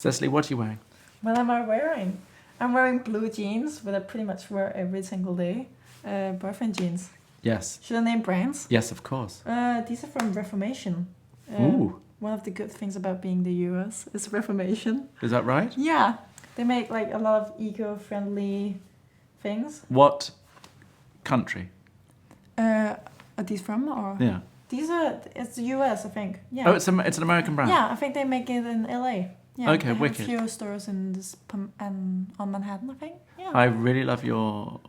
Cecily, what are you wearing? What am I wearing? I'm wearing blue jeans, that I pretty much wear every single day. Boyfriend jeans. Yes. Should I name brands? Yes, of course. These are from Reformation. Ooh. One of the good things about being the US is Reformation. Is that right? Yeah. They make like a lot of eco-friendly things. What country? Are these from or? Yeah. It's the US, I think. Yeah. Oh, it's an American brand? Yeah, I think they make it in LA. Yeah, Okay, they have wicked. a few stores in and on Manhattan, I think. Yeah. I really love your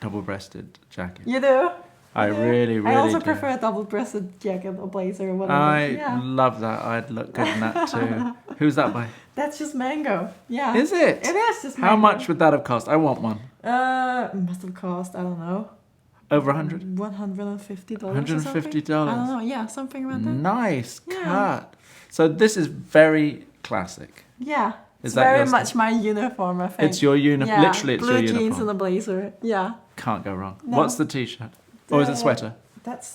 double-breasted jacket. You do? I You do? really, really I also do. prefer a double-breasted jacket or blazer or whatever. I love that. I'd look good in that too. Who's that by? That's just Mango. Yeah. Is it? It is just Mango. How much would that have cost? I want one. Must have cost, I don't know. Over 100? $150 $150? I don't know, yeah, something around that. Nice Yeah. cut. So this is very classic. Yeah. Is It's that very your much my uniform, I think. It's your uniform. Yeah, Literally, it's blue your jeans uniform. and a blazer. Yeah. Can't go wrong. No. What's the t-shirt? Or is it sweater? That's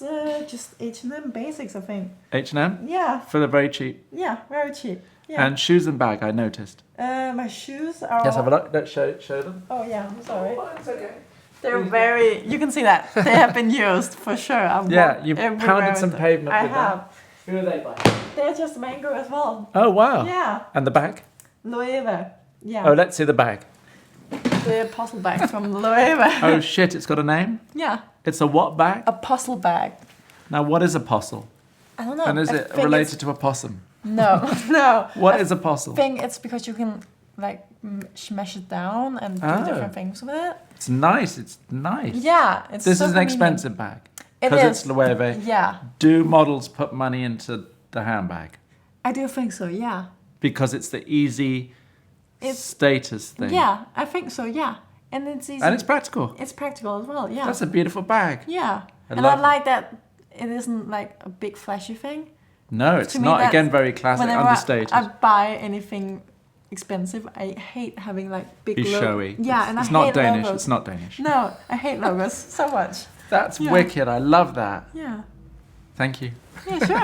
just H&M basics, I think. H&M? Yeah. For the very cheap. Yeah, very cheap. Yeah. And shoes and bag, I noticed. My shoes are. Yes, have a look. Let's show them. Oh yeah, I'm sorry. Oh, it's okay. They're very. You can see that they have been used for sure. I've Yeah, walked you've everywhere pounded some with them. pavement I with have. that. Who are they by? They're just Mango as well. Oh, wow. Yeah. And the bag? Loewe. Yeah. Oh, let's see the bag. The apostle bag from Loewe. Oh, shit, it's got a name? Yeah. It's a what bag? Apostle bag. Now, what is apostle? I don't know. And is I it think related to a possum? No, no. What is apostle? I think it's because you can like smash it down and do Oh. different things with it. It's nice. It's nice. Yeah, it's This so is an convenient. expensive bag. It Because is. it's Loewe. Yeah, Do models put money into the handbag? I do think so. Yeah. Because it's the easy It's- status thing. Yeah, I think so. Yeah, and it's easy. And it's practical. It's practical as well. Yeah. That's a beautiful bag. Yeah, I and love I it. like that it isn't like a big flashy thing. No, it's To me, not. that's- Again, very classic, Whenever understated. I buy anything expensive, I hate having like big. Be showy. Yeah, and it's I not hate Danish. logos. It's not Danish. No, I hate logos so much. That's Yeah. wicked. I love that. Yeah. Thank you. Yeah, sure.